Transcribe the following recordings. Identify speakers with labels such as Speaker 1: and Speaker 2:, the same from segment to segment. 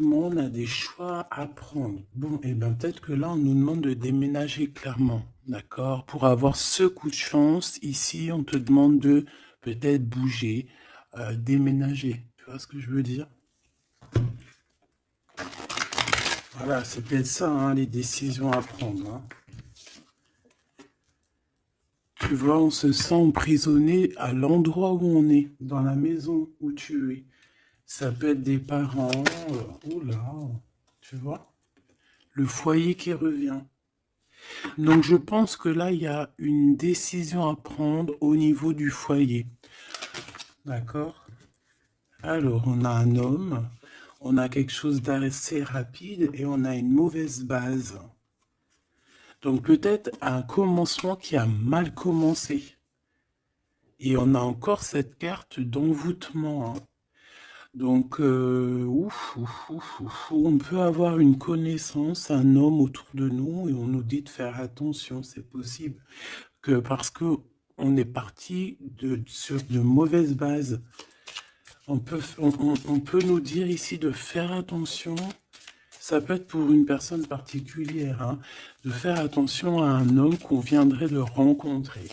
Speaker 1: mouvements, on a des choix à prendre. Bon, et ben peut-être que là, on nous demande de déménager clairement, d'accord? Pour avoir ce coup de chance, ici, on te demande de peut-être bouger, déménager. Tu vois ce que je veux dire? Voilà, c'est peut-être ça, hein, les décisions à prendre, hein. Tu vois, on se sent emprisonné à l'endroit où on est, dans la maison où tu es. Ça peut être des parents, oula, tu vois, le foyer qui revient. Donc je pense que là, il y a une décision à prendre au niveau du foyer. D'accord? Alors, on a un homme, on a quelque chose d'assez rapide et on a une mauvaise base. Donc peut-être un commencement qui a mal commencé. Et on a encore cette carte d'envoûtement, hein. Donc, on peut avoir une connaissance, un homme autour de nous, et on nous dit de faire attention, c'est possible que parce que on est parti sur de mauvaises bases, on peut nous dire ici de faire attention. Ça peut être pour une personne particulière, hein, de faire attention à un homme qu'on viendrait de rencontrer.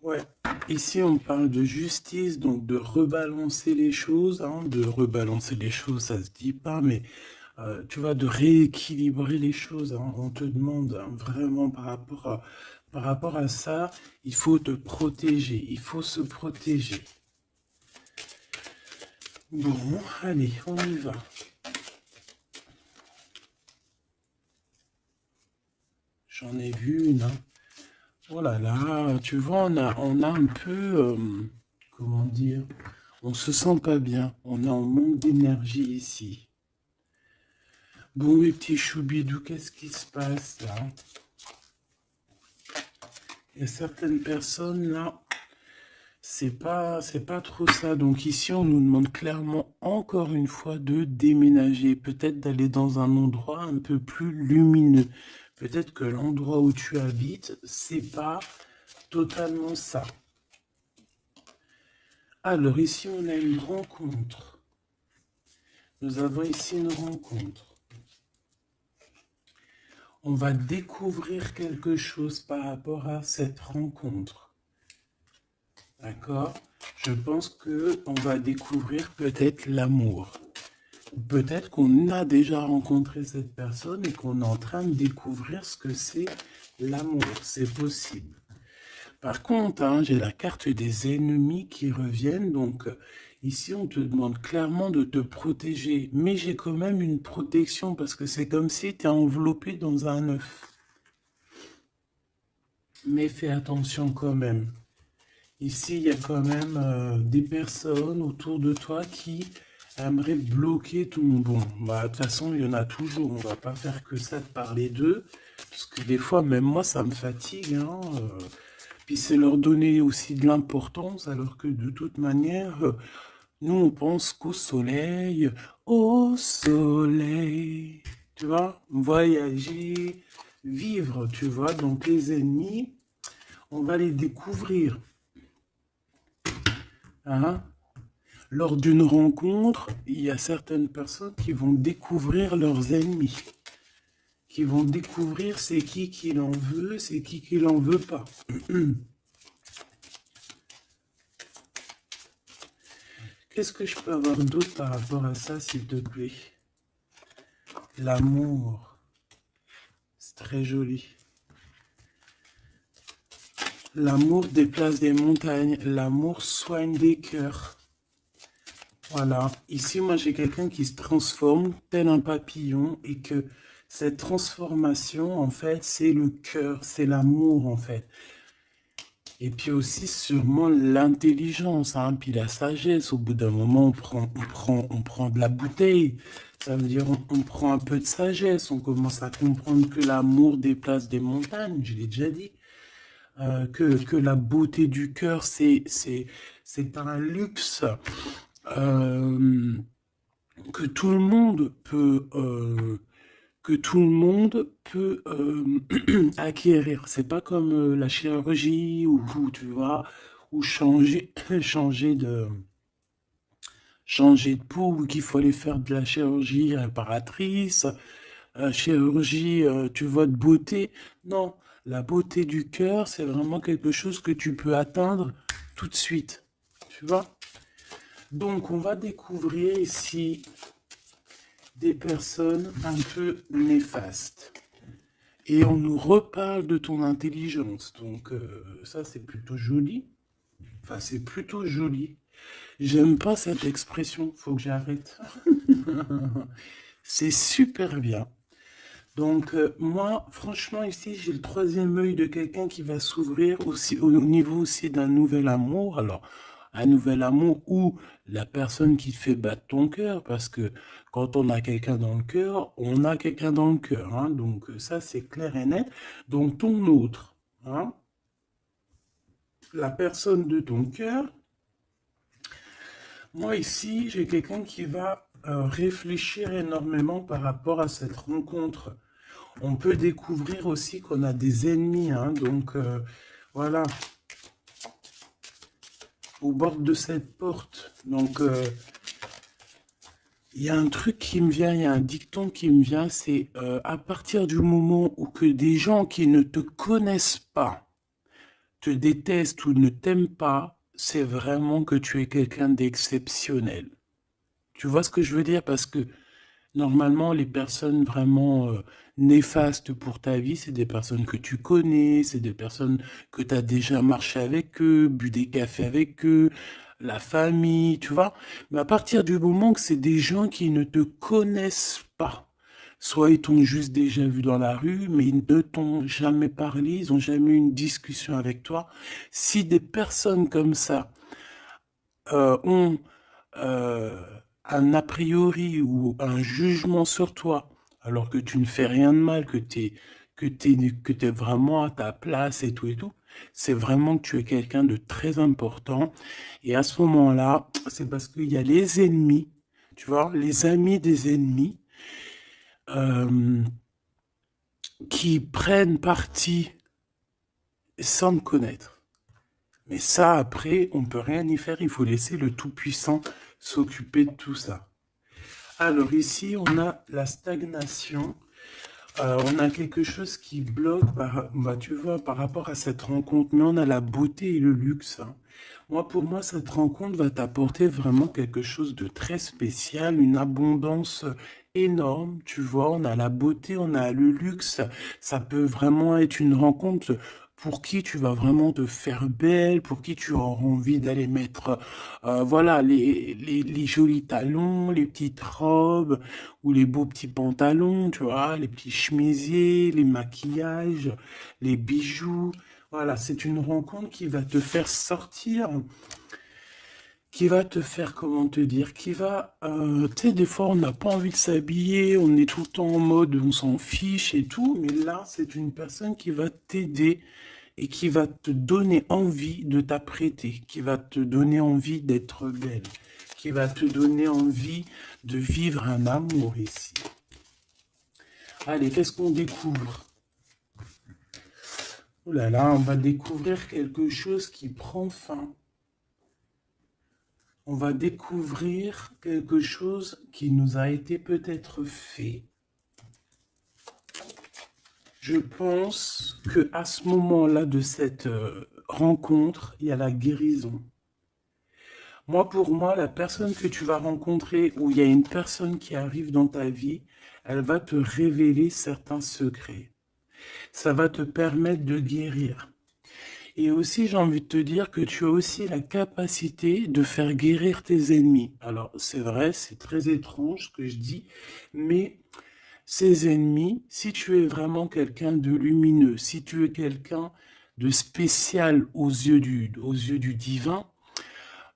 Speaker 1: Ouais, ici on parle de justice, donc de rebalancer les choses, hein, de rebalancer les choses, ça se dit pas, mais tu vois, de rééquilibrer les choses, hein. On te demande, hein, vraiment par rapport à ça, il faut te protéger, il faut se protéger. Bon, allez, on y va. J'en ai vu une, hein. Oh là là, tu vois, on a un peu, comment dire, on se sent pas bien, on est en manque d'énergie ici. Bon, mes petits choubidous, qu'est-ce qui se passe là? Il y a certaines personnes là, c'est pas trop ça. Donc ici, on nous demande clairement encore une fois de déménager, peut-être d'aller dans un endroit un peu plus lumineux. Peut-être que l'endroit où tu habites, c'est pas totalement ça. Alors ici, on a une rencontre. Nous avons ici une rencontre. On va découvrir quelque chose par rapport à cette rencontre. D'accord? Je pense qu'on va découvrir peut-être l'amour. Peut-être qu'on a déjà rencontré cette personne et qu'on est en train de découvrir ce que c'est l'amour. C'est possible. Par contre, hein, j'ai la carte des ennemis qui reviennent. Donc, ici, on te demande clairement de te protéger. Mais j'ai quand même une protection parce que c'est comme si tu es enveloppé dans un œuf. Mais fais attention quand même. Ici, il y a quand même des personnes autour de toi qui aimeraient bloquer ton bon. Bah, de toute façon, il y en a toujours. On va pas faire que ça de parler d'eux. Parce que des fois, même moi, ça me fatigue, hein. Puis c'est leur donner aussi de l'importance, alors que de toute manière, nous, on pense qu'au soleil, au soleil. Tu vois, voyager, vivre, tu vois. Donc les ennemis, on va les découvrir, hein. Lors d'une rencontre, il y a certaines personnes qui vont découvrir leurs ennemis, qui vont découvrir c'est qui l'en veut, c'est qui l'en veut pas. Qu'est-ce que je peux avoir d'autre par rapport à ça, s'il te plaît? L'amour, c'est très joli. L'amour déplace des montagnes, l'amour soigne des cœurs. Voilà, ici moi j'ai quelqu'un qui se transforme tel un papillon et que cette transformation en fait c'est le cœur, c'est l'amour en fait. Et puis aussi sûrement l'intelligence, hein, puis la sagesse. Au bout d'un moment on prend de la bouteille. Ça veut dire on prend un peu de sagesse, on commence à comprendre que l'amour déplace des montagnes, je l'ai déjà dit. Que la beauté du cœur c'est un luxe. Euh, que tout le monde peut acquérir. C'est pas comme la chirurgie ou tu vois ou changer changer changer de peau ou qu'il faut aller faire de la chirurgie réparatrice, chirurgie, tu vois, de beauté. Non, la beauté du cœur, c'est vraiment quelque chose que tu peux atteindre tout de suite. Tu vois? Donc, on va découvrir ici des personnes un peu néfastes. Et on nous reparle de ton intelligence. Donc, ça, c'est plutôt joli. Enfin, c'est plutôt joli. J'aime pas cette expression, faut que j'arrête. C'est super bien. Donc, moi, franchement, ici, j'ai le troisième œil de quelqu'un qui va s'ouvrir aussi au niveau aussi d'un nouvel amour. Alors, un nouvel amour ou la personne qui te fait battre ton cœur, parce que quand on a quelqu'un dans le cœur, on a quelqu'un dans le cœur, hein. Donc, ça, c'est clair et net. Donc, ton autre, hein, la personne de ton cœur, moi, ici, j'ai quelqu'un qui va réfléchir énormément par rapport à cette rencontre. On peut découvrir aussi qu'on a des ennemis, hein, donc voilà, au bord de cette porte. Donc, il y a un truc qui me vient, il y a un dicton qui me vient, c'est à partir du moment où que des gens qui ne te connaissent pas te détestent ou ne t'aiment pas, c'est vraiment que tu es quelqu'un d'exceptionnel. Tu vois ce que je veux dire? Parce que normalement, les personnes vraiment néfastes pour ta vie, c'est des personnes que tu connais, c'est des personnes que tu as déjà marché avec eux, bu des cafés avec eux, la famille, tu vois. Mais à partir du moment que c'est des gens qui ne te connaissent pas, soit ils t'ont juste déjà vu dans la rue, mais ils ne t'ont jamais parlé, ils n'ont jamais eu une discussion avec toi. Si des personnes comme ça ont euh, un a priori ou un jugement sur toi, alors que tu ne fais rien de mal, que t'es vraiment à ta place et tout, c'est vraiment que tu es quelqu'un de très important. Et à ce moment-là, c'est parce qu'il y a les ennemis, tu vois, les amis des ennemis, euh, qui prennent parti sans te connaître. Mais ça, après, on peut rien y faire. Il faut laisser le Tout-Puissant s'occuper de tout ça. Alors ici, on a la stagnation. On a quelque chose qui bloque, bah, tu vois, par rapport à cette rencontre. Mais on a la beauté et le luxe, hein. Moi, pour moi, cette rencontre va t'apporter vraiment quelque chose de très spécial, une abondance énorme, tu vois. On a la beauté, on a le luxe. Ça peut vraiment être une rencontre pour qui tu vas vraiment te faire belle, pour qui tu auras envie d'aller mettre, voilà, les jolis talons, les petites robes ou les beaux petits pantalons, tu vois, les petits chemisiers, les maquillages, les bijoux. Voilà, c'est une rencontre qui va te faire sortir, qui va te faire, comment te dire, qui va, tu sais, des fois on n'a pas envie de s'habiller, on est tout le temps en mode, on s'en fiche et tout, mais là, c'est une personne qui va t'aider et qui va te donner envie de t'apprêter, qui va te donner envie d'être belle, qui va te donner envie de vivre un amour ici. Allez, qu'est-ce qu'on découvre? Oh là là, on va découvrir quelque chose qui prend fin. On va découvrir quelque chose qui nous a été peut-être fait. Je pense que à ce moment-là de cette rencontre, il y a la guérison. Moi, pour moi, la personne que tu vas rencontrer, ou il y a une personne qui arrive dans ta vie, elle va te révéler certains secrets. Ça va te permettre de guérir. Et aussi, j'ai envie de te dire que tu as aussi la capacité de faire guérir tes ennemis. Alors, c'est vrai, c'est très étrange ce que je dis, mais ces ennemis, si tu es vraiment quelqu'un de lumineux, si tu es quelqu'un de spécial aux yeux du divin,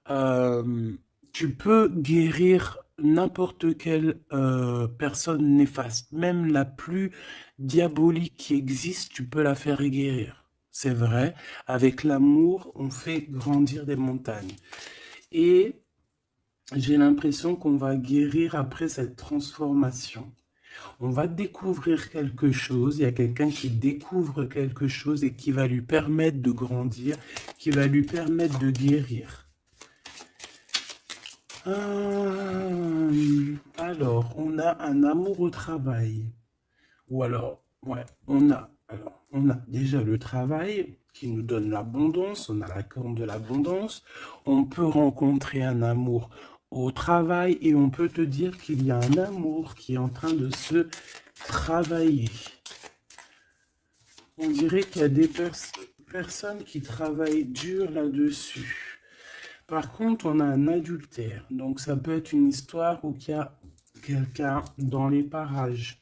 Speaker 1: euh, tu peux guérir n'importe quelle personne néfaste, même la plus diabolique qui existe, tu peux la faire guérir. C'est vrai, avec l'amour, on fait grandir des montagnes. Et j'ai l'impression qu'on va guérir après cette transformation. On va découvrir quelque chose, il y a quelqu'un qui découvre quelque chose et qui va lui permettre de grandir, qui va lui permettre de guérir. Alors, on a un amour au travail. Ou alors, ouais, on a déjà le travail qui nous donne l'abondance, on a la corne de l'abondance. On peut rencontrer un amour au travail et on peut te dire qu'il y a un amour qui est en train de se travailler. On dirait qu'il y a des personnes qui travaillent dur là-dessus. Par contre, on a un adultère. Donc, ça peut être une histoire où il y a quelqu'un dans les parages.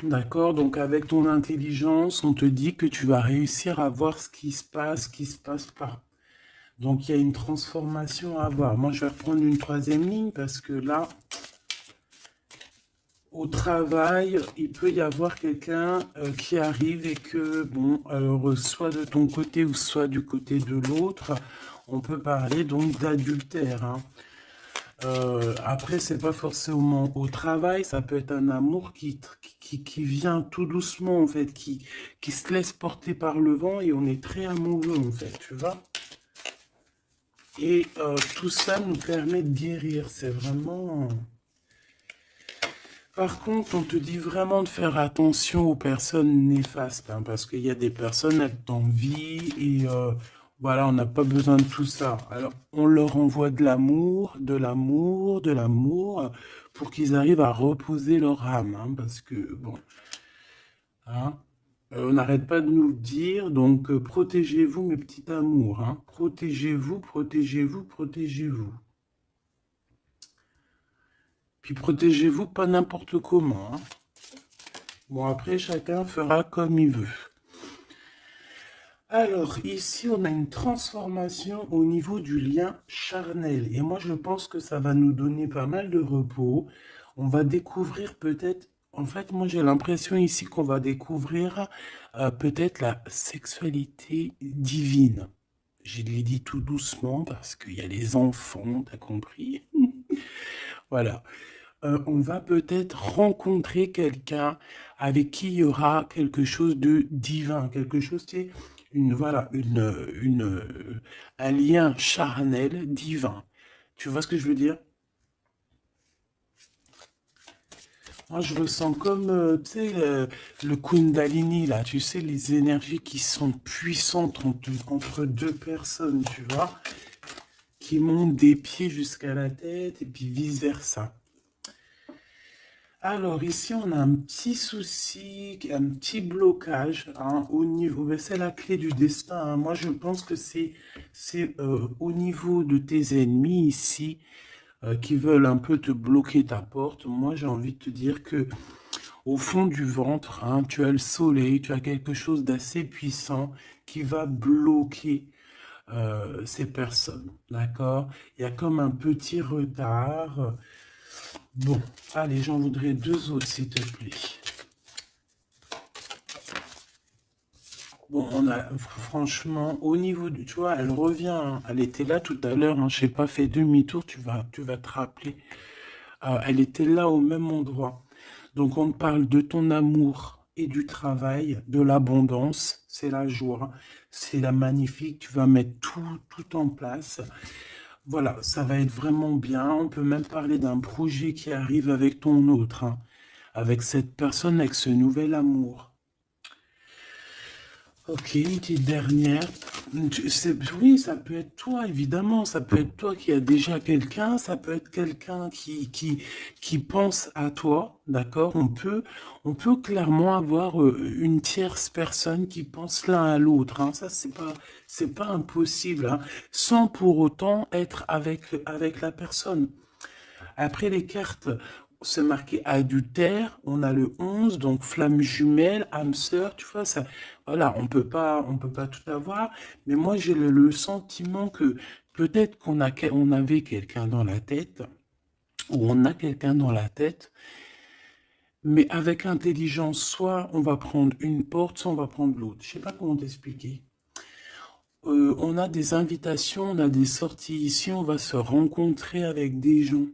Speaker 1: D'accord? Donc, avec ton intelligence, on te dit que tu vas réussir à voir ce ce qui se passe pas. Donc, il y a une transformation à voir. Moi, je vais reprendre une troisième ligne parce que là, au travail, il peut y avoir quelqu'un qui arrive et que, bon, alors, soit de ton côté ou soit du côté de l'autre, on peut parler donc d'adultère, hein. Après, c'est pas forcément au travail, ça peut être un amour qui vient tout doucement, en fait, qui se laisse porter par le vent et on est très amoureux, en fait, tu vois. Et tout ça nous permet de guérir, c'est vraiment... Par contre, on te dit vraiment de faire attention aux personnes néfastes, hein, parce qu'il y a des personnes, elles t'envient et voilà, on n'a pas besoin de tout ça. Alors, on leur envoie de l'amour, de l'amour, de l'amour, pour qu'ils arrivent à reposer leur âme, hein, parce que, bon, hein, on n'arrête pas de nous le dire, donc protégez-vous, mes petits amours, hein, protégez-vous, protégez-vous, protégez-vous. Puis protégez-vous pas n'importe comment, hein. Bon, après, chacun fera comme il veut. Alors, ici, on a une transformation au niveau du lien charnel. Et moi, je pense que ça va nous donner pas mal de repos. On va découvrir peut-être... En fait, moi, j'ai l'impression ici qu'on va découvrir peut-être la sexualité divine. Je l'ai dit tout doucement parce qu'il y a les enfants, t'as compris? Voilà. On va peut-être rencontrer quelqu'un avec qui il y aura quelque chose de divin, quelque chose qui est voilà, un lien charnel divin. Tu vois ce que je veux dire? Moi, je ressens comme, tu sais, le Kundalini, là, tu sais, les énergies qui sont puissantes entre deux personnes, tu vois, qui montent des pieds jusqu'à la tête et puis vice-versa. Alors ici, on a un petit souci, un petit blocage, hein, au niveau, ben, c'est la clé du destin, hein. Moi, je pense que c'est au niveau de tes ennemis ici qui veulent un peu te bloquer ta porte. Moi, j'ai envie de te dire que au fond du ventre, hein, tu as le soleil, tu as quelque chose d'assez puissant qui va bloquer ces personnes, d'accord? Il y a comme un petit retard. Bon, allez, j'en voudrais deux autres, s'il te plaît. Bon, on a, franchement, au niveau du... Tu vois, elle revient, hein. Elle était là tout à l'heure, hein. Je n'ai pas fait demi-tour, tu vas te rappeler. Elle était là au même endroit. Donc, on parle de ton amour et du travail, de l'abondance. C'est la joie, c'est la magnifique. Tu vas mettre tout en place. Voilà, ça va être vraiment bien. On peut même parler d'un projet qui arrive avec ton autre, hein, avec cette personne, avec ce nouvel amour. Ok, une petite dernière. Oui, ça peut être toi, évidemment. Ça peut être toi qui as déjà quelqu'un. Ça peut être quelqu'un qui pense à toi. D'accord? On peut clairement avoir une tierce personne qui pense l'un à l'autre, hein. Ça, c'est pas impossible, hein, sans pour autant être avec la personne. Après les cartes, c'est marqué adultère, on a le 11, donc flamme jumelle, âme sœur, tu vois, ça, voilà, on peut pas tout avoir, mais moi j'ai le sentiment que peut-être on avait quelqu'un dans la tête, ou on a quelqu'un dans la tête, mais avec intelligence, soit on va prendre une porte, soit on va prendre l'autre. Je sais pas comment t'expliquer. On a des invitations, on a des sorties ici, on va se rencontrer avec des gens.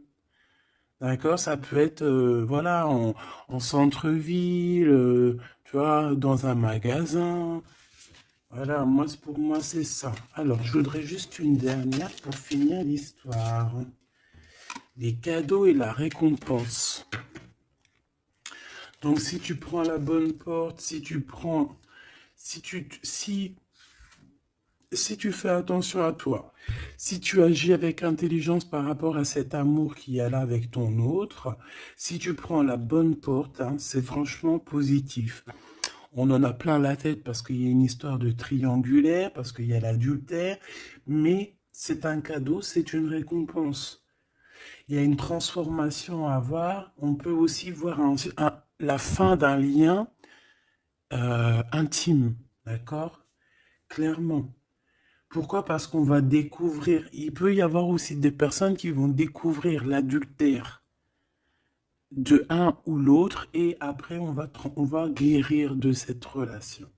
Speaker 1: D'accord, ça peut être, voilà, en centre-ville, tu vois, dans un magasin. Voilà, moi, pour moi, c'est ça. Alors, je voudrais juste une dernière pour finir l'histoire. Les cadeaux et la récompense. Donc, si tu prends la bonne porte, si tu fais attention à toi, si tu agis avec intelligence par rapport à cet amour qu'il y a là avec ton autre, si tu prends la bonne porte, hein, c'est franchement positif. On en a plein la tête parce qu'il y a une histoire de triangulaire, parce qu'il y a l'adultère, mais c'est un cadeau, c'est une récompense. Il y a une transformation à voir. On peut aussi voir la fin d'un lien intime, d'accord? Clairement. Pourquoi? Parce qu'on va découvrir, il peut y avoir aussi des personnes qui vont découvrir l'adultère de un ou l'autre et après on va guérir de cette relation.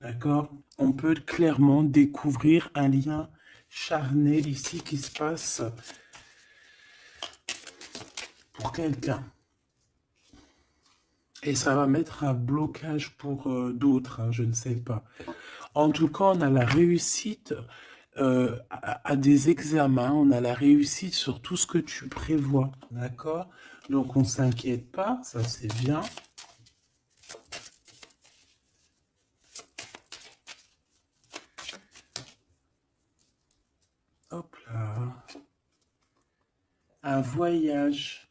Speaker 1: D'accord? On peut clairement découvrir un lien charnel ici qui se passe pour quelqu'un. Et ça va mettre un blocage pour d'autres, hein, je ne sais pas. En tout cas, on a la réussite à des examens, on a la réussite sur tout ce que tu prévois, d'accord? Donc, on ne s'inquiète pas, ça c'est bien. Hop là. Un voyage.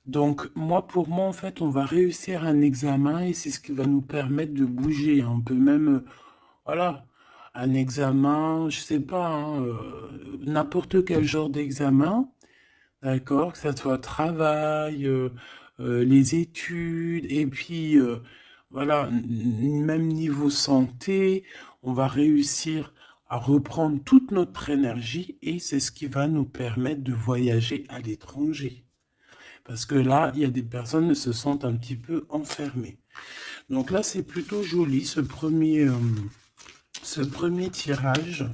Speaker 1: Donc, pour moi, en fait, on va réussir un examen et c'est ce qui va nous permettre de bouger. On peut même, voilà, un examen, je sais pas, hein, n'importe quel genre d'examen, d'accord, que ça soit travail, les études, et puis, voilà, même niveau santé, on va réussir à reprendre toute notre énergie et c'est ce qui va nous permettre de voyager à l'étranger. Parce que là, il y a des personnes qui se sentent un petit peu enfermées. Donc là, c'est plutôt joli, ce premier tirage.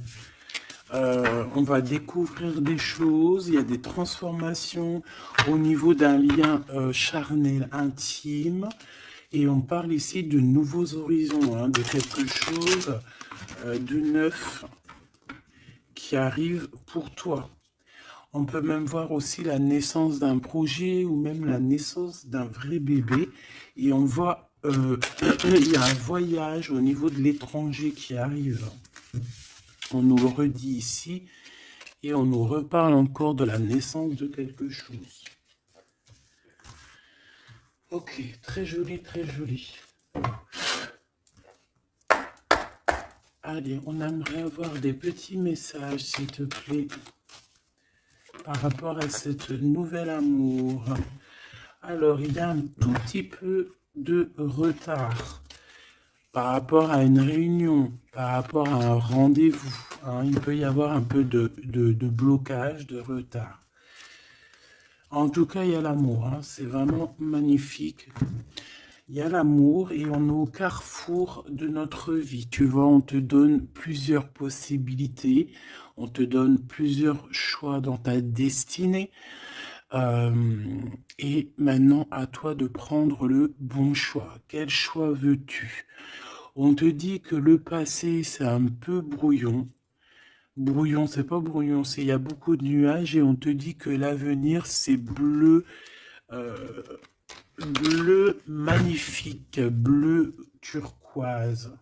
Speaker 1: On va découvrir des choses, il y a des transformations au niveau d'un lien charnel intime. Et on parle ici de nouveaux horizons, hein, de quelque chose de neuf qui arrive pour toi. On peut même voir aussi la naissance d'un projet ou même la naissance d'un vrai bébé. Et on voit, il y a un voyage au niveau de l'étranger qui arrive. On nous le redit ici et on nous reparle encore de la naissance de quelque chose. Ok, très joli, très joli. Allez, on aimerait avoir des petits messages, s'il te plaît, par rapport à cette nouvel amour. Alors, il y a un tout petit peu de retard par rapport à une réunion, par rapport à un rendez-vous. Hein, il peut y avoir un peu de blocage, de retard. En tout cas, il y a l'amour. Hein, c'est vraiment magnifique. Il y a l'amour et on est au carrefour de notre vie. Tu vois, on te donne plusieurs possibilités, on te donne plusieurs choix dans ta destinée. Et maintenant, à toi de prendre le bon choix. Quel choix veux-tu? On te dit que le passé, c'est un peu brouillon. Brouillon, c'est pas brouillon, c'est il y a beaucoup de nuages et on te dit que l'avenir, c'est bleu, euh, bleu magnifique, bleu turquoise.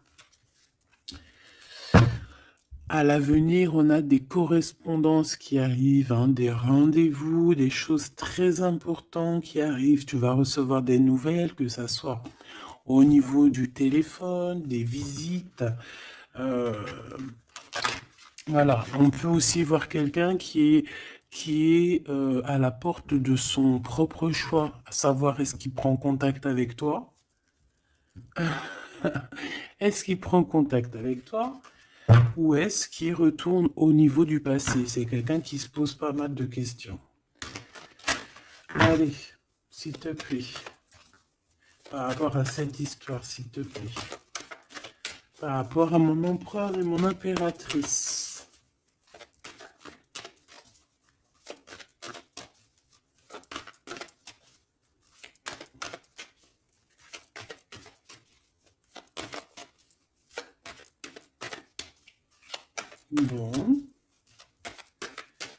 Speaker 1: À l'avenir, on a des correspondances qui arrivent, hein, des rendez-vous, des choses très importantes qui arrivent. Tu vas recevoir des nouvelles, que ça soit au niveau du téléphone, des visites. euh, voilà, on peut aussi voir quelqu'un qui est à la porte de son propre choix, à savoir est-ce qu'il prend contact avec toi? Est-ce qu'il prend contact avec toi? Ou est-ce qu'il retourne au niveau du passé? C'est quelqu'un qui se pose pas mal de questions. Allez, s'il te plaît, par rapport à cette histoire, s'il te plaît, par rapport à mon empereur et mon impératrice. Bon.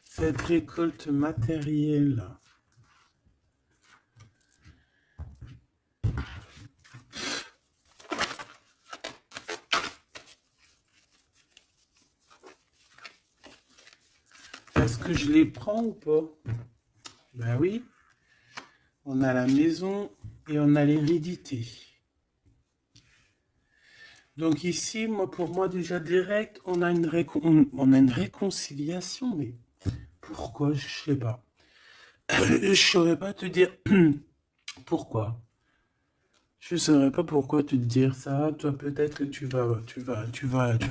Speaker 1: Cette récolte matérielle. Est-ce que je les prends ou pas? Ben oui. On a la maison et on a l'hérédité. Donc ici, pour moi, déjà direct, on a une réconciliation, mais pourquoi? Je sais pas. Je saurais pas te dire pourquoi. Je saurais pas pourquoi te dire ça. Toi, peut-être que tu vas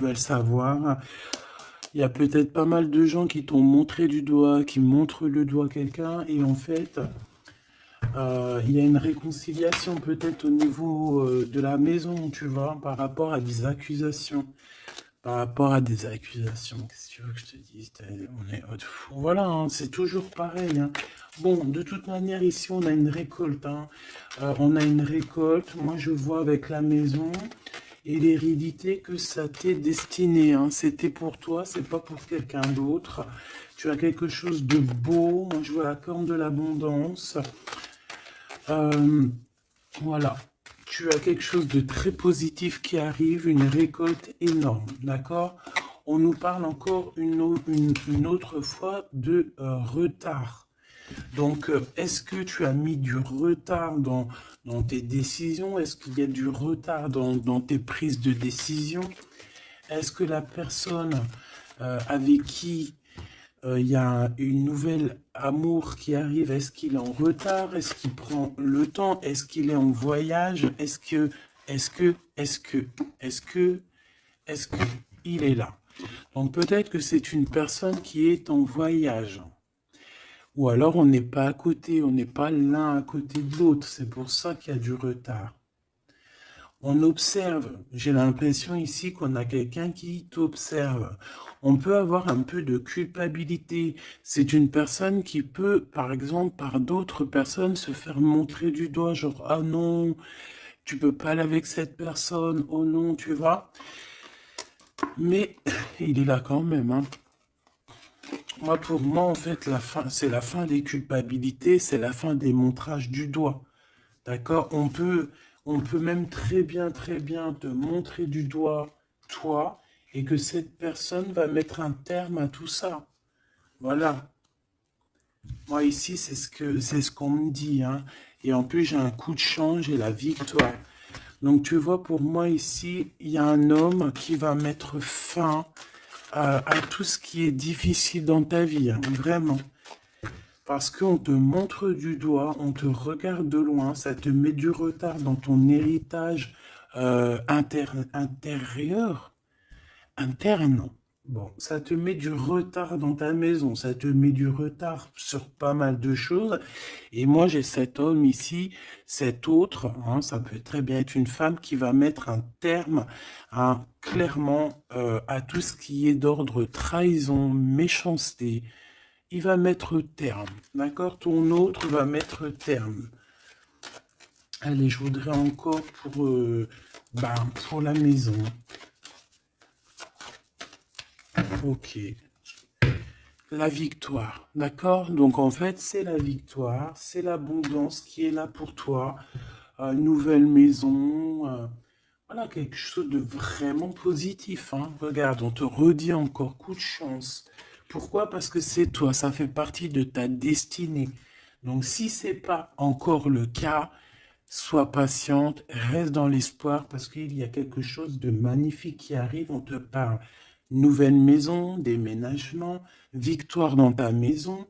Speaker 1: le savoir. Il y a peut-être pas mal de gens qui t'ont montré du doigt, qui montrent le doigt à quelqu'un, et en fait, il y a une réconciliation peut-être au niveau de la maison, tu vois, par rapport à des accusations. Par rapport à des accusations, qu'est-ce que tu veux que je te dise? Voilà, hein, c'est toujours pareil, hein. Bon, de toute manière, ici, on a une récolte, hein. On a une récolte. Moi, je vois avec la maison et l'hérédité que ça t'est destiné, hein. C'était pour toi, c'est pas pour quelqu'un d'autre. Tu as quelque chose de beau. Moi, je vois la corne de l'abondance. Voilà. Tu as quelque chose de très positif qui arrive, une récolte énorme, d'accord? On nous parle encore une autre fois de retard. Donc, est-ce que tu as mis du retard dans tes décisions? Est-ce qu'il y a du retard dans tes prises de décision? Est-ce que la personne avec qui il y a une nouvelle amour qui arrive, est-ce qu'il est en retard? Est-ce qu'il prend le temps? Est-ce qu'il est en voyage? Est-ce que, il est là? Donc peut-être que c'est une personne qui est en voyage. Ou alors on n'est pas à côté, on n'est pas l'un à côté de l'autre. C'est pour ça qu'il y a du retard. On observe, j'ai l'impression ici qu'on a quelqu'un qui t'observe. On peut avoir un peu de culpabilité. C'est une personne qui peut, par exemple, par d'autres personnes, se faire montrer du doigt, genre, ah non, tu peux pas aller avec cette personne, oh non, tu vois. Mais il est là quand même, hein. Moi, pour moi, en fait, la fin, c'est la fin des culpabilités, c'est la fin des montrages du doigt. D'accord? On peut même très bien te montrer du doigt, toi, et que cette personne va mettre un terme à tout ça. Voilà. Moi, ici, c'est ce qu'on me dit, hein. Et en plus, j'ai un coup de change et la victoire. Donc, tu vois, pour moi, ici, il y a un homme qui va mettre fin à tout ce qui est difficile dans ta vie, hein, vraiment. Parce qu'on te montre du doigt, on te regarde de loin, ça te met du retard dans ton héritage intérieur, interne. Bon, ça te met du retard dans ta maison, ça te met du retard sur pas mal de choses. Et moi, j'ai cet homme ici, cet autre, hein, ça peut très bien être une femme qui va mettre un terme, hein, clairement, à tout ce qui est d'ordre trahison, méchanceté. Il va mettre terme, d'accord? Ton autre va mettre terme. Allez, je voudrais encore pour la maison. Ok. La victoire, d'accord? Donc en fait, c'est la victoire, c'est l'abondance qui est là pour toi. Nouvelle maison, voilà, quelque chose de vraiment positif, hein. Regarde, on te redit encore coup de chance. Pourquoi? Parce que c'est toi, ça fait partie de ta destinée. Donc si c'est pas encore le cas, sois patiente, reste dans l'espoir parce qu'il y a quelque chose de magnifique qui arrive. On te parle nouvelle maison, déménagement, victoire dans ta maison.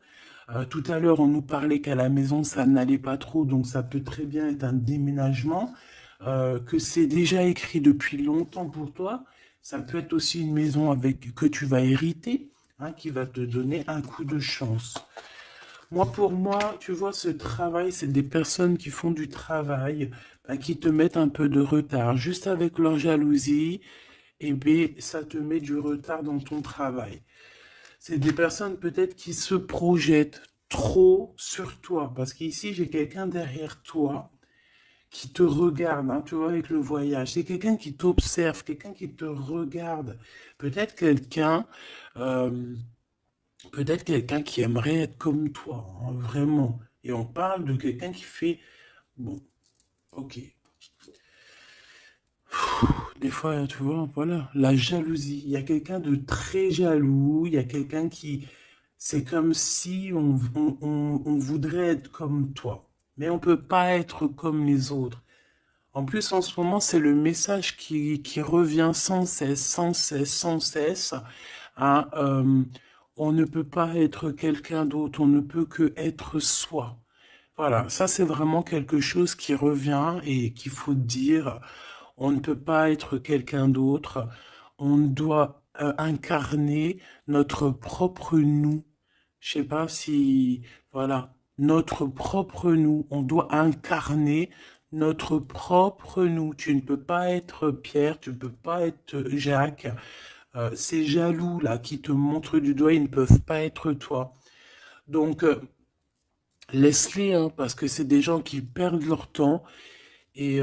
Speaker 1: Tout à l'heure, on nous parlait qu'à la maison, ça n'allait pas trop, donc ça peut très bien être un déménagement, que c'est déjà écrit depuis longtemps pour toi. Ça peut être aussi une maison que tu vas hériter, hein, qui va te donner un coup de chance. Moi, pour moi, tu vois, ce travail, c'est des personnes qui font du travail, qui te mettent un peu de retard. Juste avec leur jalousie, eh bien, ça te met du retard dans ton travail. C'est des personnes peut-être qui se projettent trop sur toi. Parce qu'ici, j'ai quelqu'un derrière toi qui te regarde, hein, tu vois, avec le voyage. C'est quelqu'un qui t'observe, quelqu'un qui te regarde. Peut-être quelqu'un, euh, peut-être quelqu'un qui aimerait être comme toi, hein, vraiment. Et on parle de quelqu'un qui fait, bon, ok. Des fois, tu vois, voilà, la jalousie. Il y a quelqu'un de très jaloux, il y a quelqu'un qui, c'est comme si on voudrait être comme toi, mais on peut pas être comme les autres. En plus, en ce moment, c'est le message qui revient sans cesse, sans cesse, sans cesse. Hein, on ne peut pas être quelqu'un d'autre, on ne peut que être soi. Voilà, ça c'est vraiment quelque chose qui revient et qu'il faut dire. On ne peut pas être quelqu'un d'autre. On doit incarner notre propre nous. Je sais pas si, voilà, notre propre nous. On doit incarner notre propre nous. Tu ne peux pas être Pierre, tu ne peux pas être Jacques. Ces jaloux là qui te montrent du doigt, ils ne peuvent pas être toi. Donc laisse-les, hein, parce que c'est des gens qui perdent leur temps et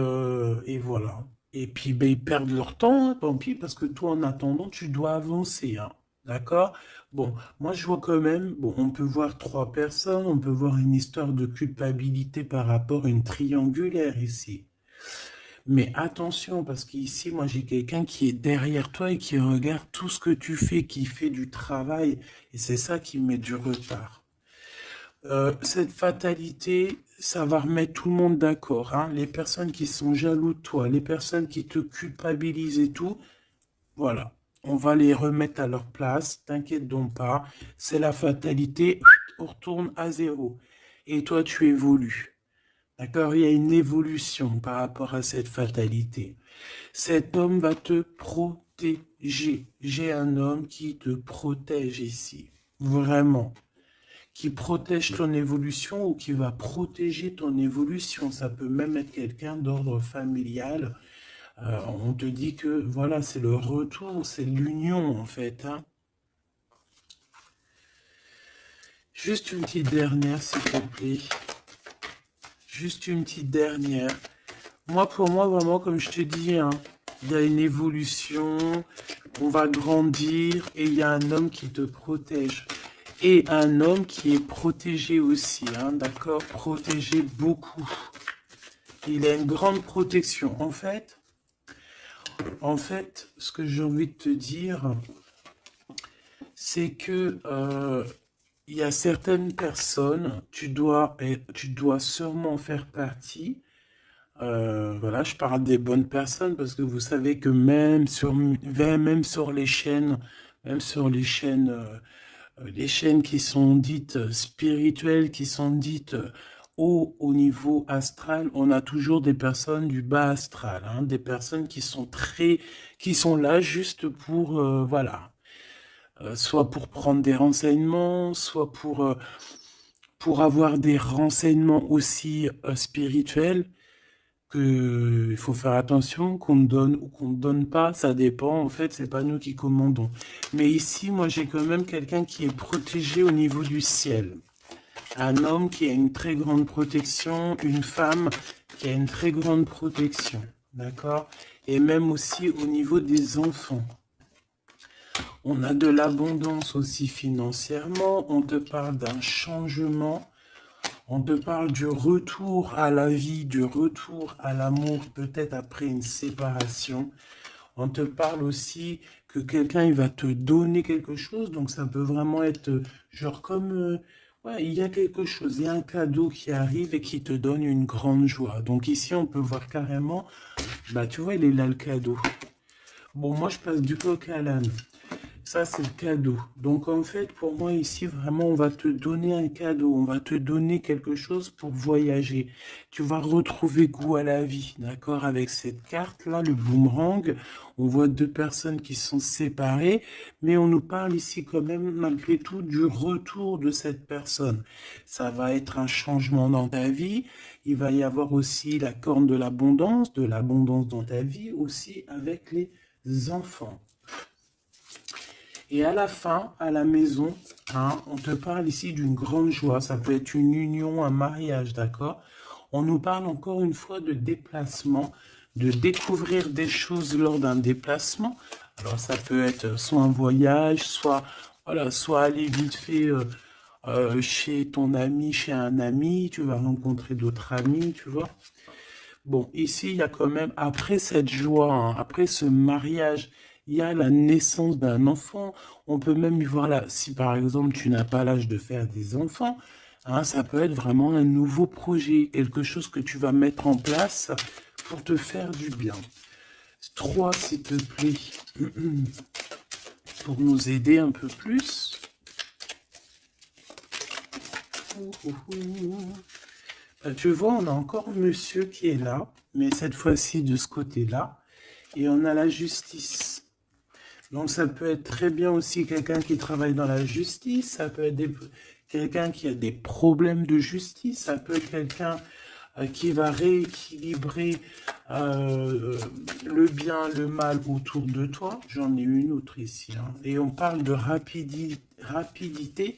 Speaker 1: voilà. Et puis, ben, ils perdent leur temps, hein, tant pis, parce que toi, en attendant, tu dois avancer, hein. D'accord? Bon, moi, je vois quand même, bon, on peut voir trois personnes, on peut voir une histoire de culpabilité par rapport à une triangulaire ici. Mais attention, parce qu'ici, moi, j'ai quelqu'un qui est derrière toi et qui regarde tout ce que tu fais, qui fait du travail, et c'est ça qui met du retard. Cette fatalité, ça va remettre tout le monde d'accord, hein. Les personnes qui sont jaloux de toi, les personnes qui te culpabilisent et tout, voilà. On va les remettre à leur place, t'inquiète donc pas. C'est la fatalité, on retourne à zéro. Et toi, tu évolues. D'accord? Il y a une évolution par rapport à cette fatalité. Cet homme va te protéger. J'ai un homme qui te protège ici. Vraiment qui protège ton évolution ou qui va protéger ton évolution. Ça peut même être quelqu'un d'ordre familial. On te dit que voilà, c'est le retour, c'est l'union en fait, hein. Juste une petite dernière, s'il te plaît. Juste une petite dernière. Moi, pour moi, vraiment, comme je te dis, hein, il y a une évolution, on va grandir et il y a un homme qui te protège. Et un homme qui est protégé aussi, hein, d'accord? Protégé beaucoup. Il a une grande protection. En fait, ce que j'ai envie de te dire, c'est que il y a certaines personnes, tu dois sûrement faire partie. Voilà, je parle des bonnes personnes parce que vous savez que même sur les chaînes, même sur les chaînes qui sont dites spirituelles, qui sont dites au niveau astral, on a toujours des personnes du bas astral, hein, des personnes qui sont là juste pour, voilà, soit pour prendre des renseignements, soit pour avoir des renseignements aussi spirituels. Il faut faire attention qu'on donne ou qu'on ne donne pas, ça dépend, en fait, c'est pas nous qui commandons. Mais ici, moi, j'ai quand même quelqu'un qui est protégé au niveau du ciel. Un homme qui a une très grande protection, une femme qui a une très grande protection, d'accord? Et même aussi au niveau des enfants. On a de l'abondance aussi financièrement, on te parle d'un changement. On te parle du retour à la vie, du retour à l'amour, peut-être après une séparation. On te parle aussi que quelqu'un il va te donner quelque chose, donc ça peut vraiment être genre comme ouais, il y a quelque chose, il y a un cadeau qui arrive et qui te donne une grande joie. Donc ici on peut voir carrément, bah tu vois il est là le cadeau. Bon moi je passe du coq à l'âne. Ça, c'est le cadeau. Donc, en fait, pour moi, ici, vraiment, on va te donner un cadeau. On va te donner quelque chose pour voyager. Tu vas retrouver goût à la vie, d'accord? Avec cette carte-là, le boomerang, on voit deux personnes qui sont séparées, mais on nous parle ici quand même, malgré tout, du retour de cette personne. Ça va être un changement dans ta vie. Il va y avoir aussi la corne de l'abondance dans ta vie, aussi avec les enfants. Et à la fin, à la maison, hein, on te parle ici d'une grande joie. Ça peut être une union, un mariage, d'accord? On nous parle encore une fois de déplacement, de découvrir des choses lors d'un déplacement. Alors ça peut être soit un voyage, soit, voilà, soit aller vite fait chez ton ami, chez un ami, tu vas rencontrer d'autres amis, tu vois. Bon, ici, il y a quand même, après cette joie, hein, après ce mariage, il y a la naissance d'un enfant. On peut même y voir là, si par exemple tu n'as pas l'âge de faire des enfants, hein, ça peut être vraiment un nouveau projet, quelque chose que tu vas mettre en place pour te faire du bien. 3, s'il te plaît, pour nous aider un peu plus. Tu vois, on a encore monsieur qui est là, mais cette fois-ci de ce côté-là. Et on a la justice. Donc ça peut être très bien aussi quelqu'un qui travaille dans la justice, ça peut être quelqu'un qui a des problèmes de justice, ça peut être quelqu'un qui va rééquilibrer le bien, le mal autour de toi. J'en ai une autre ici. Hein. Et on parle de rapidité,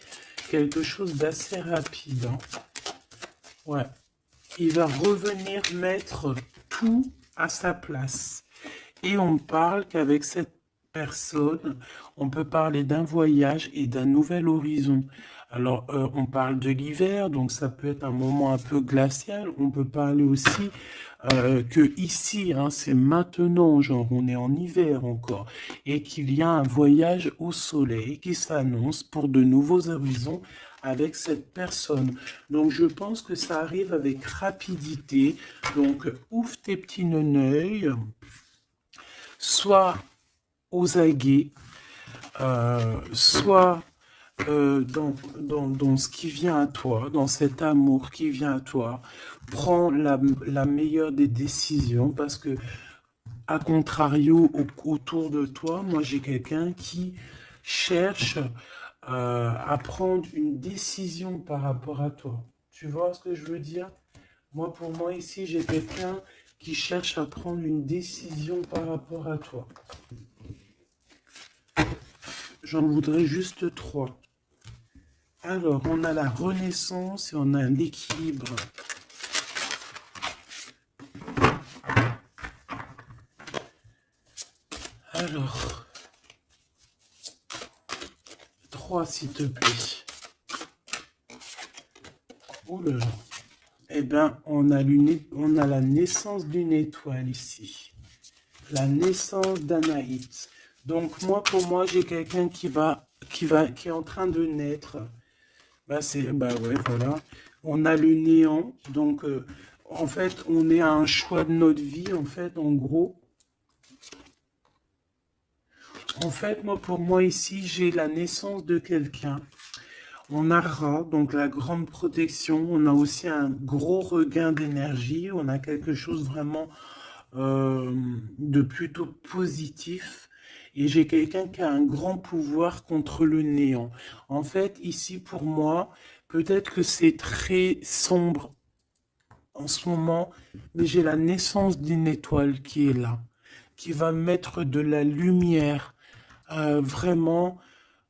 Speaker 1: quelque chose d'assez rapide. Hein. Ouais. Il va revenir mettre tout à sa place. Et on parle qu'avec cette personne, on peut parler d'un voyage et d'un nouvel horizon. Alors, on parle de l'hiver, donc ça peut être un moment un peu glacial. On peut parler aussi que ici, hein, c'est maintenant, genre on est en hiver encore, et qu'il y a un voyage au soleil qui s'annonce pour de nouveaux horizons avec cette personne. Donc je pense que ça arrive avec rapidité. Donc ouvre tes petits neneuils, soit aux aguets, soit dans ce qui vient à toi, dans cet amour qui vient à toi. Prends la meilleure des décisions parce que, à contrario, autour de toi, moi j'ai quelqu'un qui cherche à prendre une décision par rapport à toi. Tu vois ce que je veux dire? Moi, pour moi, ici, j'ai quelqu'un qui cherche à prendre une décision par rapport à toi. J'en voudrais juste 3. Alors, on a la renaissance et on a l'équilibre. Alors, 3 s'il te plaît. Oh là là. Eh bien, on a la naissance d'une étoile ici. La naissance d'Anaïs. Donc, pour moi, j'ai quelqu'un qui est en train de naître. Bah ouais, voilà. On a le néant. Donc, en fait, on est à un choix de notre vie, en fait, en gros. En fait, pour moi, ici, j'ai la naissance de quelqu'un. On a Ra, donc la grande protection. On a aussi un gros regain d'énergie. On a quelque chose vraiment de plutôt positif. Et j'ai quelqu'un qui a un grand pouvoir contre le néant. En fait, ici, pour moi, peut-être que c'est très sombre en ce moment, mais j'ai la naissance d'une étoile qui est là, qui va mettre de la lumière vraiment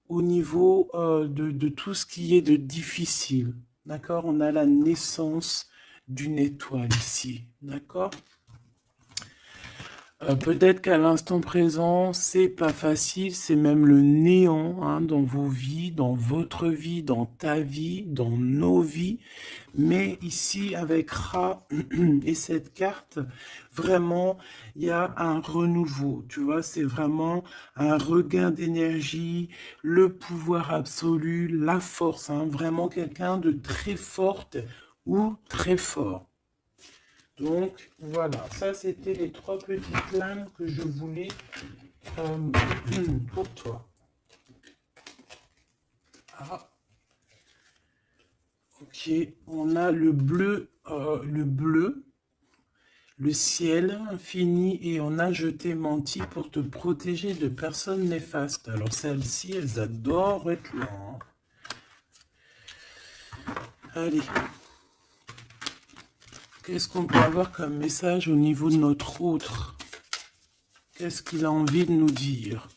Speaker 1: au niveau de tout ce qui est de difficile. D'accord? On a la naissance d'une étoile ici. D'accord? Peut-être qu'à l'instant présent, c'est pas facile, c'est même le néant hein, dans vos vies, dans votre vie, dans ta vie, dans nos vies. Mais ici, avec Ra et cette carte, vraiment, il y a un renouveau. Tu vois, c'est vraiment un regain d'énergie, le pouvoir absolu, la force. Hein, vraiment quelqu'un de très forte ou très fort. Donc, voilà, ça c'était les 3 petites lames que je voulais pour toi. Ah, ok, on a le bleu, le ciel infini et on a je t'ai menti pour te protéger de personnes néfastes. Alors celles-ci, elles adorent être là. Hein. Allez. Qu'est-ce qu'on peut avoir comme message au niveau de notre autre? Qu'est-ce qu'il a envie de nous dire?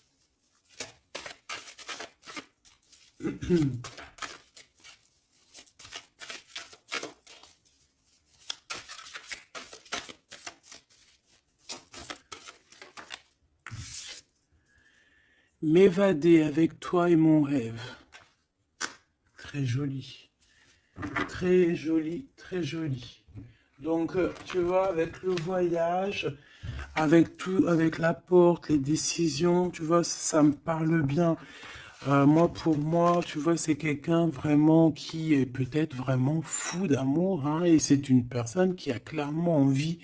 Speaker 1: M'évader avec toi est mon rêve. Très joli. Très joli, très joli. Donc, tu vois, avec le voyage, avec tout, avec la porte, les décisions, tu vois, ça me parle bien. Moi, pour moi, tu vois, c'est quelqu'un vraiment qui est peut-être vraiment fou d'amour, hein, et c'est une personne qui a clairement envie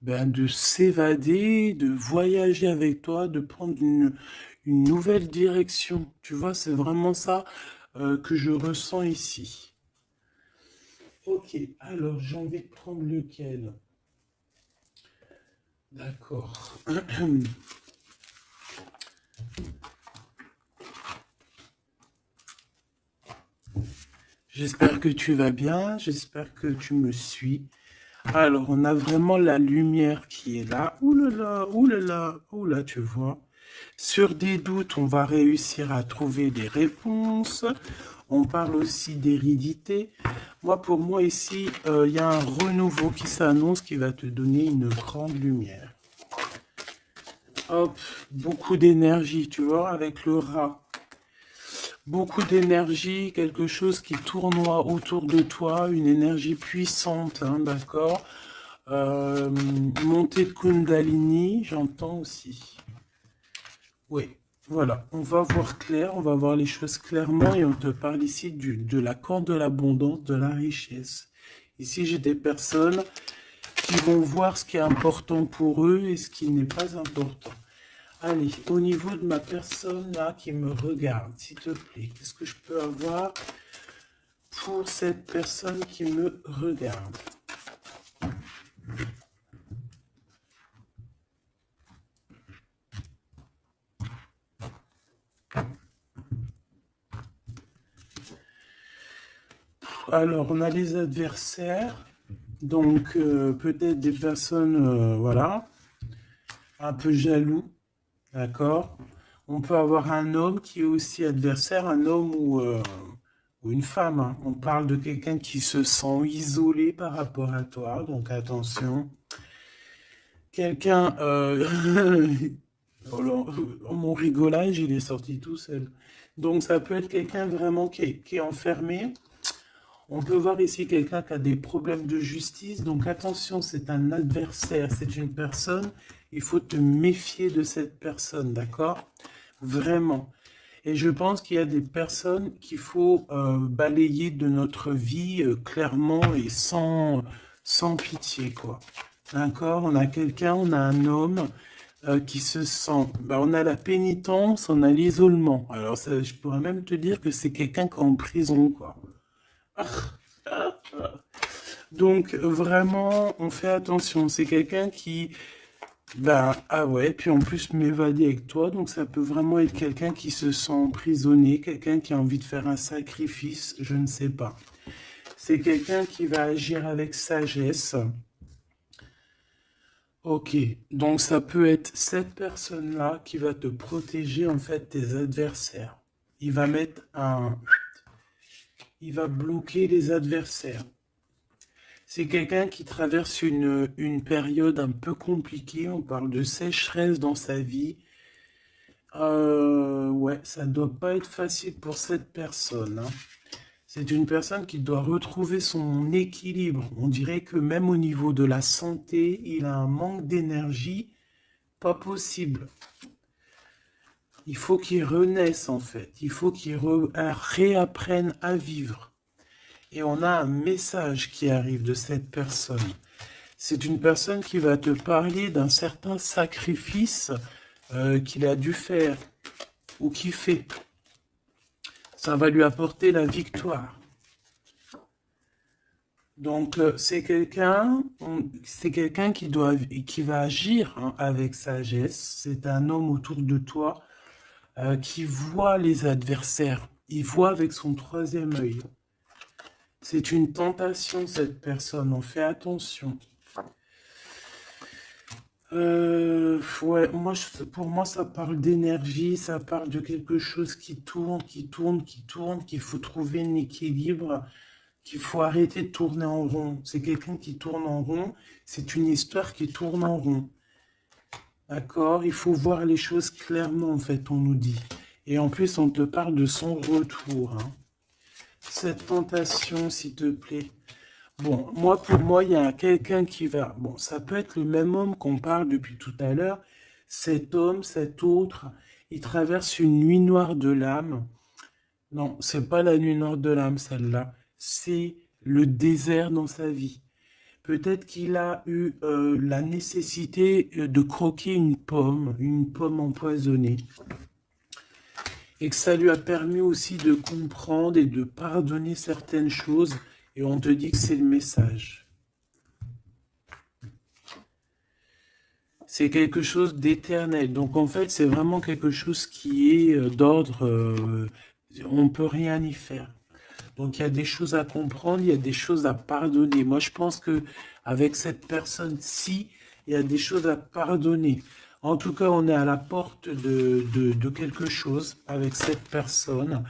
Speaker 1: de s'évader, de voyager avec toi, de prendre une nouvelle direction. Tu vois, c'est vraiment ça que je ressens ici. Ok, alors j'ai envie de prendre lequel? D'accord. J'espère que tu vas bien, j'espère que tu me suis. Alors, on a vraiment la lumière qui est là. Ouh là là, ouh là là, ouh là, tu vois. Sur des doutes, on va réussir à trouver des réponses. On parle aussi d'hérédité. Moi, pour moi, ici, il y a un renouveau qui s'annonce qui va te donner une grande lumière. Hop, beaucoup d'énergie, tu vois, avec le rat. Beaucoup d'énergie, quelque chose qui tournoie autour de toi, une énergie puissante, hein, d'accord. Montée de Kundalini, j'entends aussi. Oui, voilà, on va voir clair, on va voir les choses clairement et on te parle ici de la corde de l'abondance, de la richesse. Ici, j'ai des personnes qui vont voir ce qui est important pour eux et ce qui n'est pas important. Allez, au niveau de ma personne là qui me regarde, s'il te plaît, qu'est-ce que je peux avoir pour cette personne qui me regarde? Alors, on a les adversaires, donc peut-être des personnes, voilà, un peu jaloux, d'accord? On peut avoir un homme qui est aussi adversaire, un homme ou une femme, hein. On parle de quelqu'un qui se sent isolé par rapport à toi, donc attention. Quelqu'un, oh là, mon rigolage, il est sorti tout seul. Donc ça peut être quelqu'un vraiment qui est enfermé. On peut voir ici quelqu'un qui a des problèmes de justice. Donc attention, c'est un adversaire, c'est une personne. Il faut te méfier de cette personne, d'accord? Vraiment. Et je pense qu'il y a des personnes qu'il faut balayer de notre vie clairement et sans pitié, quoi. D'accord? On a quelqu'un, on a un homme qui se sent... on a la pénitence, on a l'isolement. Alors, ça, je pourrais même te dire que c'est quelqu'un qui est en prison, quoi. Donc, vraiment, on fait attention. C'est quelqu'un qui... ah ouais, puis en plus m'évader avec toi, donc ça peut vraiment être quelqu'un qui se sent emprisonné, quelqu'un qui a envie de faire un sacrifice, je ne sais pas. C'est quelqu'un qui va agir avec sagesse. Ok, donc ça peut être cette personne-là qui va te protéger en fait tes adversaires. Il va mettre un... Il va bloquer les adversaires. C'est quelqu'un qui traverse une période un peu compliquée. On parle de sécheresse dans sa vie. Ouais, ça doit pas être facile pour cette personne, hein. C'est une personne qui doit retrouver son équilibre. On dirait que même au niveau de la santé, il a un manque d'énergie pas possible. Il faut qu'il renaisse en fait. Il faut qu'il réapprenne à vivre. Et on a un message qui arrive de cette personne. C'est une personne qui va te parler d'un certain sacrifice qu'il a dû faire ou qu'il fait. Ça va lui apporter la victoire. Donc c'est quelqu'un qui va agir, hein, avec sagesse. C'est un homme autour de toi qui voit les adversaires. Il voit avec son troisième œil. C'est une tentation, cette personne. On fait attention. Ouais, pour moi, ça parle d'énergie, ça parle de quelque chose qui tourne, qui tourne, qui tourne, qu'il faut trouver un équilibre, qu'il faut arrêter de tourner en rond. C'est quelqu'un qui tourne en rond, c'est une histoire qui tourne en rond. D'accord? Il faut voir les choses clairement, en fait, on nous dit. Et en plus, on te parle de son retour, hein. Cette tentation, s'il te plaît. Bon, moi, pour moi, il y a quelqu'un qui va... Bon, ça peut être le même homme qu'on parle depuis tout à l'heure. Cet homme, cet autre, il traverse une nuit noire de l'âme. Non, c'est pas la nuit noire de l'âme, celle-là. C'est le désert dans sa vie. Peut-être qu'il a eu la nécessité de croquer une pomme empoisonnée. Et que ça lui a permis aussi de comprendre et de pardonner certaines choses. Et on te dit que c'est le message. C'est quelque chose d'éternel. Donc en fait, c'est vraiment quelque chose qui est d'ordre... on ne peut rien y faire. Donc il y a des choses à comprendre, il y a des choses à pardonner. Moi, je pense que avec cette personne-ci, il y a des choses à pardonner. En tout cas, on est à la porte de quelque chose avec cette personne.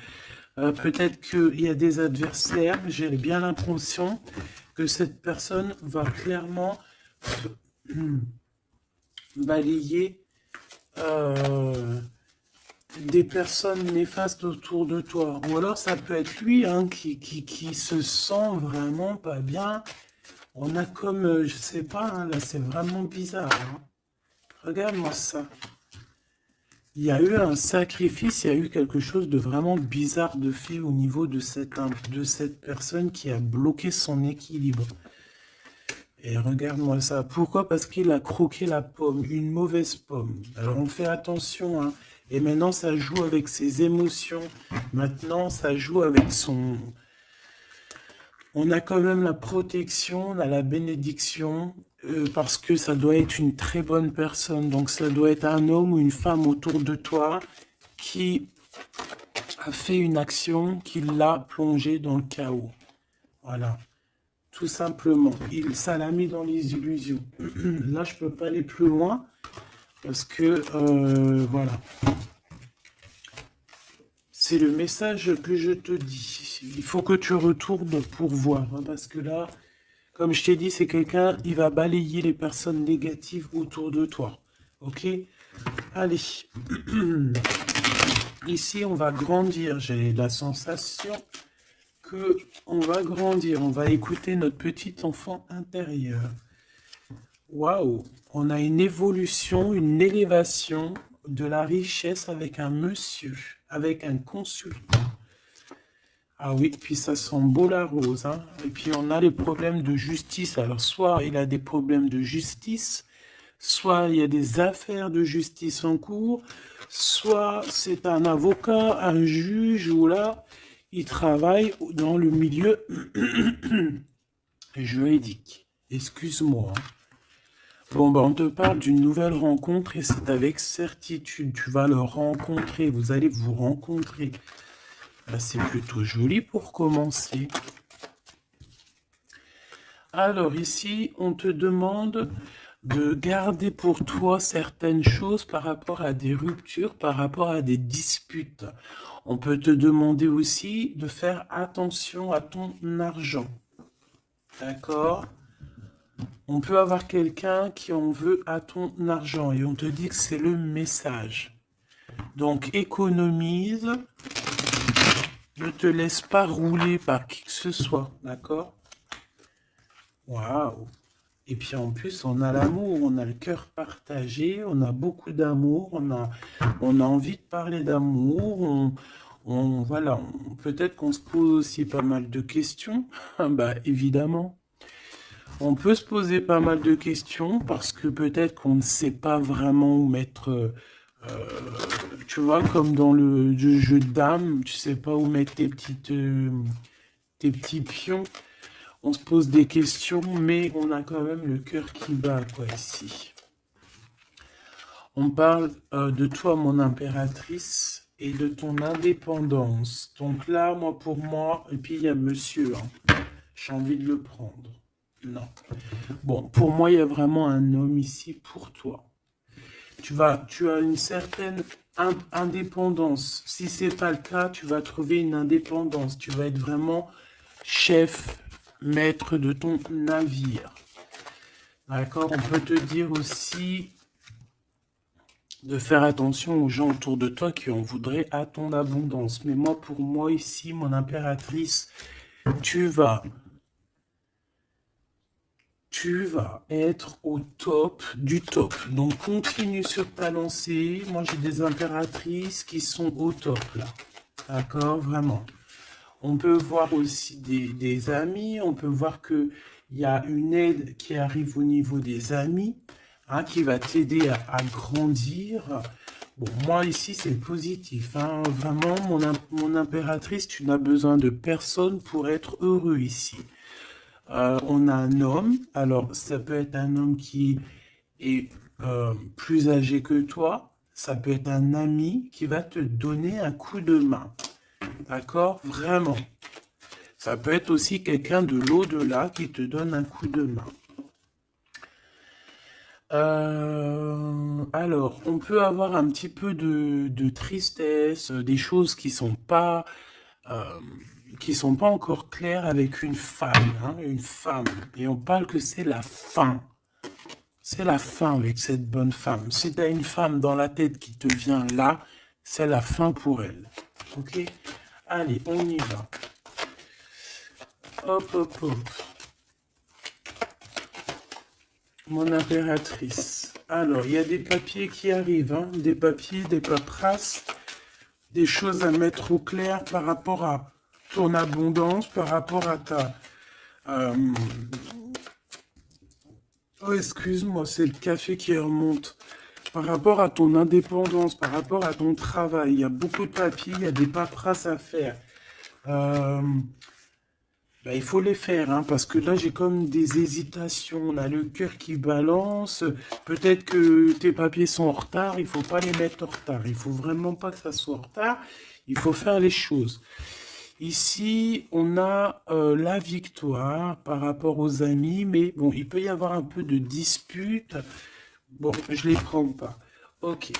Speaker 1: Peut-être qu'il y a des adversaires. J'ai bien l'impression que cette personne va clairement balayer des personnes néfastes autour de toi. Ou alors ça peut être lui hein, qui se sent vraiment pas bien. On a comme, je sais pas, hein, là c'est vraiment bizarre. Hein. Regarde-moi ça. Il y a eu un sacrifice, il y a eu quelque chose de vraiment bizarre de fait au niveau de cette personne qui a bloqué son équilibre. Et regarde-moi ça. Pourquoi? Parce qu'il a croqué la pomme, une mauvaise pomme. Alors on fait attention, hein. Et maintenant ça joue avec ses émotions. Maintenant ça joue avec son... On a quand même la protection, on a la bénédiction, parce que ça doit être une très bonne personne. Donc ça doit être un homme ou une femme autour de toi qui a fait une action qui l'a plongé dans le chaos. Voilà. Tout simplement. Ça l'a mis dans les illusions. Là, je peux pas aller plus loin parce que, voilà. C'est le message que je te dis. Il faut que tu retournes pour voir. Hein, parce que là, comme je t'ai dit, c'est quelqu'un, il va balayer les personnes négatives autour de toi. Ok? Allez. Ici, on va grandir. J'ai la sensation que on va grandir. On va écouter notre petit enfant intérieur. Waouh! On a une évolution, une élévation de la richesse avec un monsieur, avec un consultant. Ah oui, puis ça sent beau la rose. Hein. Et puis on a les problèmes de justice. Alors soit il a des problèmes de justice, soit il y a des affaires de justice en cours, soit c'est un avocat, un juge, ou là, il travaille dans le milieu juridique. Excuse-moi. Bon, bah, on te parle d'une nouvelle rencontre et c'est avec certitude. Tu vas le rencontrer, vous allez vous rencontrer. Bah, c'est plutôt joli pour commencer. Alors ici, on te demande de garder pour toi certaines choses par rapport à des ruptures, par rapport à des disputes. On peut te demander aussi de faire attention à ton argent. D'accord? On peut avoir quelqu'un qui en veut à ton argent et on te dit que c'est le message. Donc économise, ne te laisse pas rouler par qui que ce soit, d'accord? Waouh! Et puis en plus, on a l'amour, on a le cœur partagé, on a beaucoup d'amour, on a envie de parler d'amour, voilà, peut-être qu'on se pose aussi pas mal de questions, bah évidemment. On peut se poser pas mal de questions parce que peut-être qu'on ne sait pas vraiment où mettre, tu vois, comme dans le jeu de dames, tu sais pas où mettre tes petits pions. On se pose des questions, mais on a quand même le cœur qui bat, quoi, ici. On parle de toi, mon impératrice, et de ton indépendance. Donc là, pour moi, et puis il y a monsieur, hein, j'ai envie de le prendre. Non. Bon, pour moi, il y a vraiment un homme ici pour toi. Tu as une certaine indépendance. Si c'est pas le cas, tu vas trouver une indépendance. Tu vas être vraiment chef, maître de ton navire. D'accord? On peut te dire aussi de faire attention aux gens autour de toi qui en voudraient à ton abondance. Mais moi, pour moi, ici, mon impératrice, tu vas être au top du top. Donc, continue sur ta lancée. Moi, j'ai des impératrices qui sont au top, là. D'accord? Vraiment. On peut voir aussi des amis. On peut voir qu'il y a une aide qui arrive au niveau des amis, hein, qui va t'aider à grandir. Bon, moi, ici, c'est positif. Hein. Vraiment, mon impératrice, tu n'as besoin de personne pour être heureux ici. On a un homme. Alors, ça peut être un homme qui est plus âgé que toi. Ça peut être un ami qui va te donner un coup de main. D'accord? Vraiment. Ça peut être aussi quelqu'un de l'au-delà qui te donne un coup de main. Alors, on peut avoir un petit peu de tristesse, des choses qui sont pas encore claires avec une femme, hein, une femme. Et on parle que c'est la fin. C'est la fin avec cette bonne femme. Si tu as une femme dans la tête qui te vient là, c'est la fin pour elle. Ok? Allez, on y va. Hop, hop, hop. Mon impératrice. Alors, il y a des papiers qui arrivent, hein, des papiers, des paperasses, des choses à mettre au clair par rapport à ton abondance, par rapport à ta... Oh, excuse-moi, c'est le café qui remonte. Par rapport à ton indépendance, par rapport à ton travail, il y a beaucoup de papiers, il y a des paperasses à faire. Il faut les faire, hein, parce que là, j'ai comme des hésitations. On a le cœur qui balance. Peut-être que tes papiers sont en retard. Il faut pas les mettre en retard. Il faut vraiment pas que ça soit en retard. Il faut faire les choses. Ici, on a la victoire par rapport aux amis. Mais bon, il peut y avoir un peu de dispute. Bon, je les prends pas. Ok.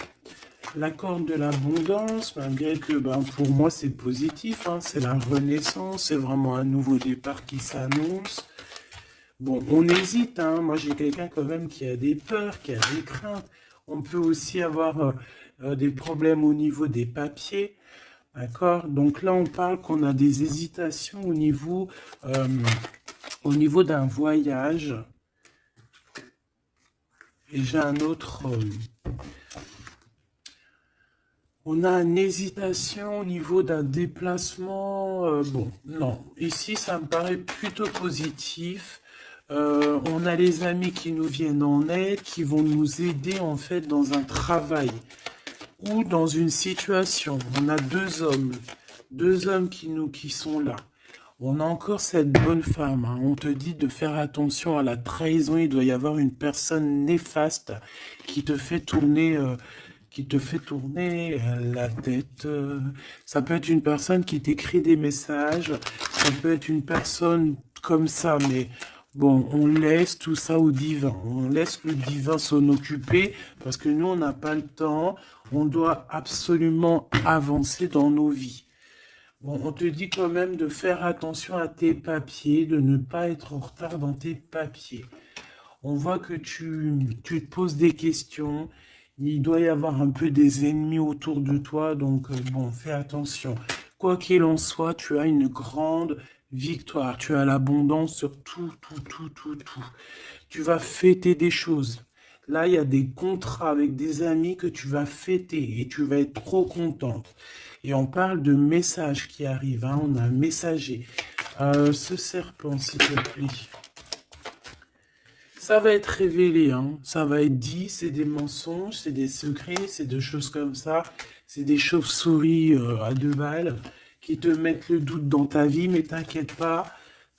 Speaker 1: La corde de l'abondance, malgré que pour moi c'est positif, hein, c'est la renaissance, c'est vraiment un nouveau départ qui s'annonce. Bon, on hésite, hein, moi j'ai quelqu'un quand même qui a des peurs, qui a des craintes. On peut aussi avoir des problèmes au niveau des papiers, d'accord? Donc là on parle qu'on a des hésitations au niveau d'un voyage. Et j'ai un autre... On a une hésitation au niveau d'un déplacement. Bon, non. Ici, ça me paraît plutôt positif. On a les amis qui nous viennent en aide, qui vont nous aider en fait dans un travail ou dans une situation. On a deux hommes qui sont là. On a encore cette bonne femme. Hein. On te dit de faire attention à la trahison. Il doit y avoir une personne néfaste qui te fait tourner la tête. Ça peut être une personne qui t'écrit des messages, ça peut être une personne comme ça, mais bon, on laisse tout ça au divin. On laisse le divin s'en occuper parce que nous, on n'a pas le temps. On doit absolument avancer dans nos vies. Bon, on te dit quand même de faire attention à tes papiers, de ne pas être en retard dans tes papiers. On voit que tu te poses des questions. Il doit y avoir un peu des ennemis autour de toi, donc bon, fais attention. Quoi qu'il en soit, tu as une grande victoire. Tu as l'abondance sur tout. Tu vas fêter des choses. Là, il y a des contrats avec des amis que tu vas fêter et tu vas être trop contente. Et on parle de messages qui arrivent. Hein. On a un messager. Ce serpent, s'il te plaît. Ça va être révélé, hein. Ça va être dit, c'est des mensonges, c'est des secrets, c'est des choses comme ça. C'est des chauves-souris à 2 balles qui te mettent le doute dans ta vie, mais t'inquiète pas,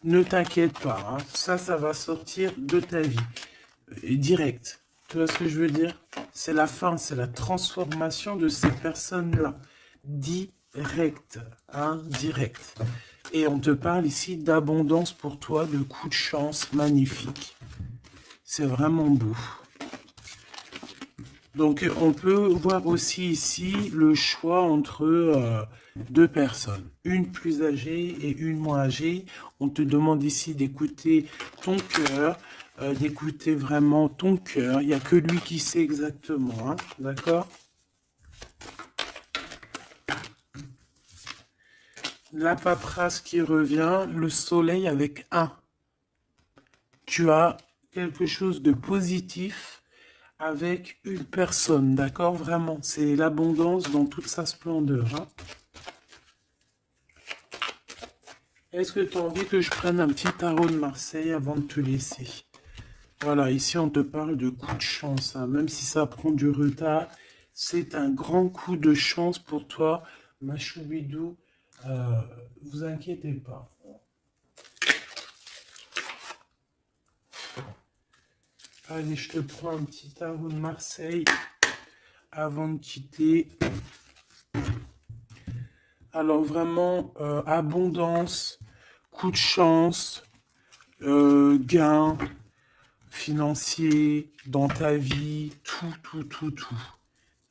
Speaker 1: ne t'inquiète pas. Hein. Ça va sortir de ta vie. Et direct. Tu vois ce que je veux dire? C'est la fin, c'est la transformation de ces personnes-là. Direct, hein, direct. Et on te parle ici d'abondance pour toi, de coups de chance magnifiques. C'est vraiment beau. Donc, on peut voir aussi ici le choix entre deux personnes. Une plus âgée et une moins âgée. On te demande ici d'écouter ton cœur. d'écouter vraiment ton cœur. Il n'y a que lui qui sait exactement, hein, d'accord? La paperasse qui revient, le soleil avec un. Tu as quelque chose de positif avec une personne, d'accord? Vraiment, c'est l'abondance dans toute sa splendeur, hein. Est-ce que tu as envie que je prenne un petit tarot de Marseille avant de te laisser? Voilà, ici on te parle de coup de chance, hein. Même si ça prend du retard, c'est un grand coup de chance pour toi, ma choubidou. Vous inquiétez pas. Allez, je te prends un petit tarot de Marseille avant de quitter. Alors vraiment, abondance, coup de chance, gain financier dans ta vie, tout.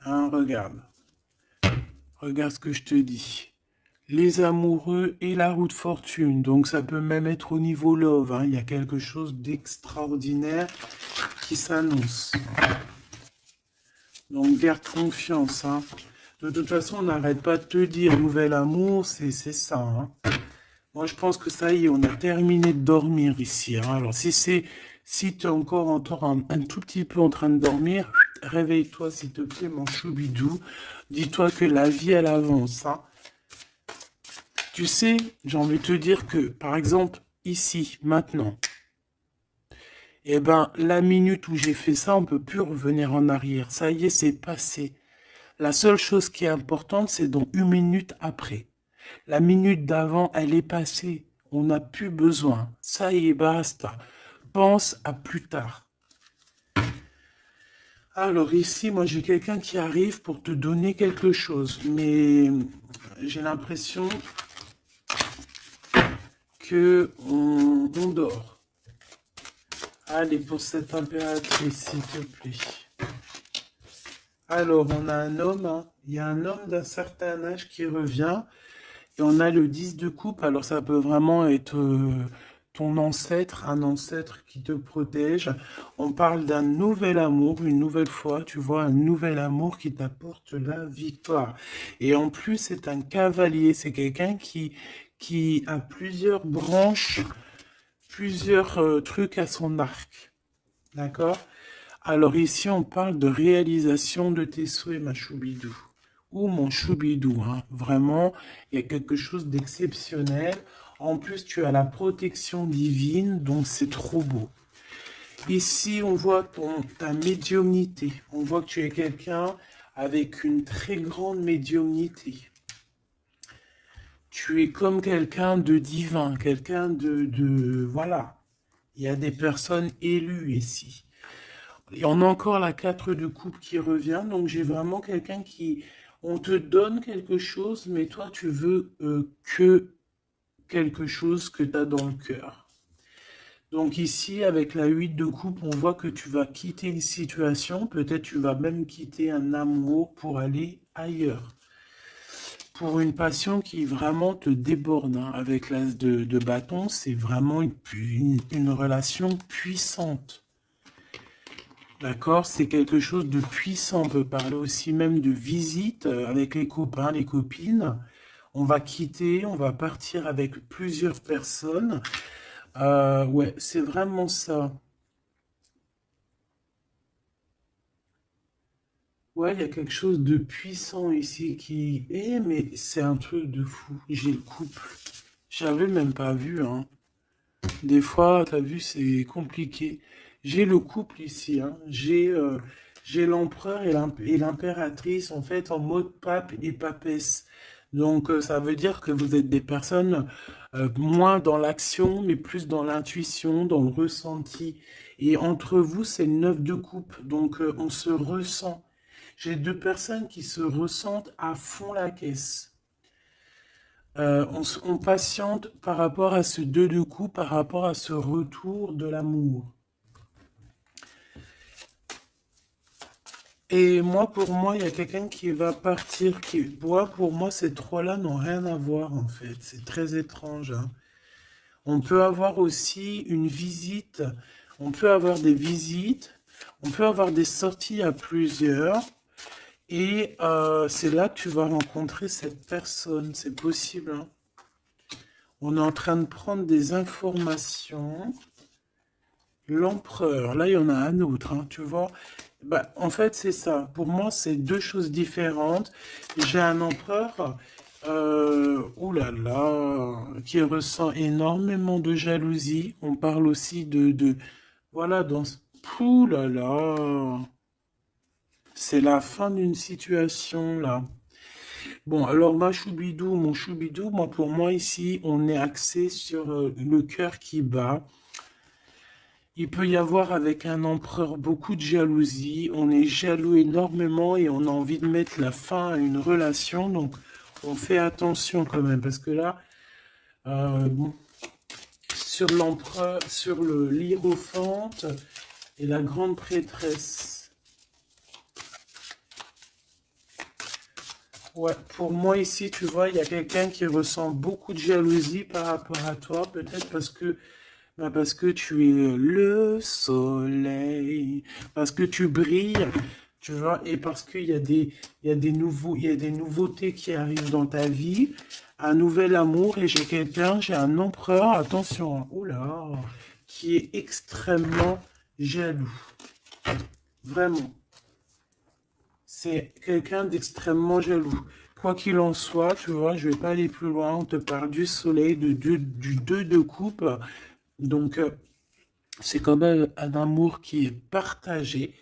Speaker 1: Hein, regarde. Regarde ce que je te dis. Les amoureux et la roue de fortune. Donc ça peut même être au niveau love, hein. Il y a quelque chose d'extraordinaire qui s'annonce. Donc garde confiance, hein. De toute façon, on n'arrête pas de te dire nouvel amour, c'est ça, hein. Moi, je pense que ça y est, on a terminé de dormir ici, hein. Alors, si tu es encore un tout petit peu en train de dormir, réveille-toi, s'il te plaît, mon choubidou. Dis-toi que la vie, elle avance, hein. Tu sais, j'ai envie de te dire que, par exemple, ici, maintenant, eh ben, la minute où j'ai fait ça, on peut plus revenir en arrière. Ça y est, c'est passé. La seule chose qui est importante, c'est dans une minute après. La minute d'avant, elle est passée. On n'a plus besoin. Ça y est, basta. Pense à plus tard. Alors ici, moi, j'ai quelqu'un qui arrive pour te donner quelque chose. Mais j'ai l'impression que on dort. Allez, pour cette impératrice, s'il te plaît. Alors, on a un homme, hein. Il y a un homme d'un certain âge qui revient. Et on a le 10 de coupe, alors ça peut vraiment être ton ancêtre, un ancêtre qui te protège. On parle d'un nouvel amour, une nouvelle fois, tu vois, un nouvel amour qui t'apporte la victoire. Et en plus, c'est un cavalier, c'est quelqu'un qui a plusieurs branches, plusieurs trucs à son arc. D'accord? Alors ici, on parle de réalisation de tes souhaits, ma choubidou. Ou mon choubidou, hein. Vraiment, il y a quelque chose d'exceptionnel. En plus, tu as la protection divine, donc c'est trop beau. Ici, on voit ta médiumnité. On voit que tu es quelqu'un avec une très grande médiumnité. Tu es comme quelqu'un de divin, quelqu'un voilà. Il y a des personnes élues ici. Et on a encore la 4 de coupe qui revient, donc j'ai vraiment quelqu'un qui... On te donne quelque chose, mais toi, tu veux que quelque chose que tu as dans le cœur. Donc ici, avec la 8 de coupe, on voit que tu vas quitter une situation, peut-être tu vas même quitter un amour pour aller ailleurs. Pour une passion qui vraiment te déborde, hein. Avec l'as de bâton, c'est vraiment une relation puissante. D'accord, c'est quelque chose de puissant. On peut parler aussi même de visite avec les copains, les copines. On va quitter, on va partir avec plusieurs personnes. Ouais, c'est vraiment ça. Ouais, il y a quelque chose de puissant ici qui... mais c'est un truc de fou. J'ai le couple. J'avais même pas vu, hein. Des fois, t'as vu, c'est compliqué. J'ai le couple ici, hein. J'ai l'empereur et l'impératrice, en fait, en mode pape et papesse. Donc, ça veut dire que vous êtes des personnes moins dans l'action, mais plus dans l'intuition, dans le ressenti. Et entre vous, c'est le 9 de coupe. Donc, on se ressent. J'ai deux personnes qui se ressentent à fond la caisse. On patiente par rapport à ce 2 de coupe, par rapport à ce retour de l'amour. Et moi, pour moi, il y a quelqu'un qui va partir. Pour moi, ces trois-là n'ont rien à voir, en fait. C'est très étrange, hein. On peut avoir aussi une visite. On peut avoir des visites, on peut avoir des sorties à plusieurs. Et c'est là que tu vas rencontrer cette personne, c'est possible, hein. On est en train de prendre des informations. L'empereur, là il y en a un autre, hein, tu vois. Bah, en fait, c'est ça. Pour moi, c'est deux choses différentes. J'ai un empereur, ouh là là, qui ressent énormément de jalousie. On parle aussi voilà, ouh là là, c'est la fin d'une situation là. Bon, alors mon choubidou, moi pour moi ici, on est axé sur le cœur qui bat. Il peut y avoir avec un empereur beaucoup de jalousie. On est jaloux énormément et on a envie de mettre la fin à une relation. Donc, on fait attention quand même. Parce que là, bon, sur l'empereur, sur le l'hiérophante et la grande prêtresse. Ouais, pour moi ici, tu vois, il y a quelqu'un qui ressent beaucoup de jalousie par rapport à toi. Peut-être parce que tu es le soleil, parce que tu brilles, tu vois, et parce il y a des nouveautés qui arrivent dans ta vie, un nouvel amour, et j'ai un empereur, attention, hein, oula, qui est extrêmement jaloux, vraiment. C'est quelqu'un d'extrêmement jaloux. Quoi qu'il en soit, tu vois, je vais pas aller plus loin, on te parle du soleil, du 2 de coupe, donc, c'est quand même un amour qui est partagé.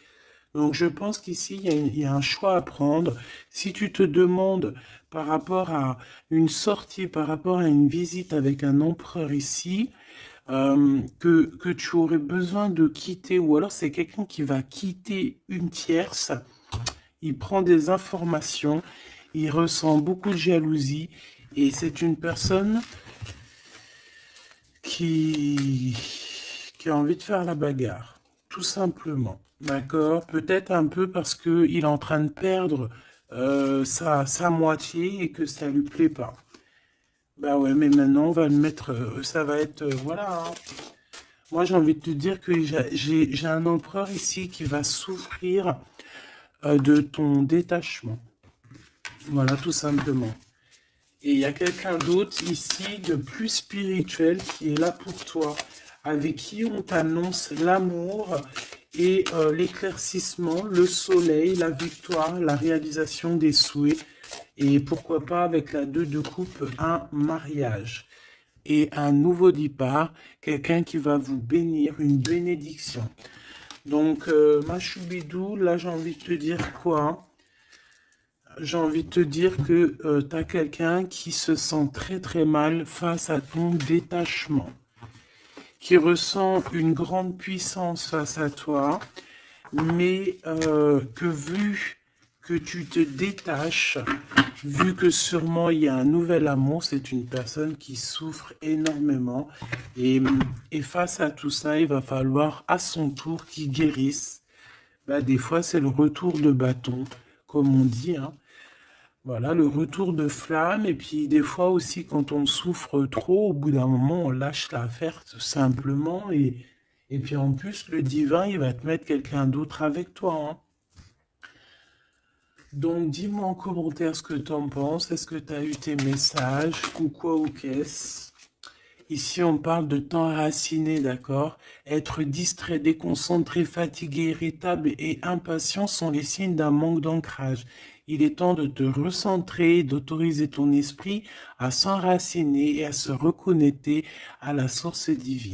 Speaker 1: Donc je pense qu'ici, il y a un choix à prendre. Si tu te demandes par rapport à une sortie, par rapport à une visite avec un empereur ici, que tu aurais besoin de quitter, ou alors c'est quelqu'un qui va quitter une tierce, il prend des informations, il ressent beaucoup de jalousie, et c'est une personne qui, qui a envie de faire la bagarre, tout simplement. D'accord? Peut-être un peu parce qu'il est en train de perdre sa moitié et que ça lui plaît pas. Bah ouais, mais maintenant on va le mettre, ça va être, voilà, hein. Moi j'ai envie de te dire que j'ai un empereur ici qui va souffrir de ton détachement. Voilà, tout simplement. Et il y a quelqu'un d'autre ici de plus spirituel qui est là pour toi, avec qui on t'annonce l'amour et l'éclaircissement, le soleil, la victoire, la réalisation des souhaits. Et pourquoi pas avec la 2 de coupe, un mariage. Et un nouveau départ, quelqu'un qui va vous bénir, une bénédiction. Donc, ma choubidou, là j'ai envie de te dire quoi? J'ai envie de te dire que tu as quelqu'un qui se sent très très mal face à ton détachement, qui ressent une grande puissance face à toi, mais que vu que tu te détaches, vu que sûrement il y a un nouvel amour, c'est une personne qui souffre énormément. Et face à tout ça, il va falloir à son tour qu'il guérisse. Bah, des fois, c'est le retour de bâton, comme on dit, hein. Voilà, le retour de flamme. Et puis, des fois aussi, quand on souffre trop, au bout d'un moment, on lâche l'affaire tout simplement. Et puis, en plus, le divin, il va te mettre quelqu'un d'autre avec toi, hein. Donc, dis-moi en commentaire ce que tu en penses. Est-ce que tu as eu tes messages ou quoi ou qu'est-ce? Ici, on parle de temps raciné, d'accord? Être distrait, déconcentré, fatigué, irritable et impatient sont les signes d'un manque d'ancrage. Il est temps de te recentrer, d'autoriser ton esprit à s'enraciner et à se reconnecter à la source divine.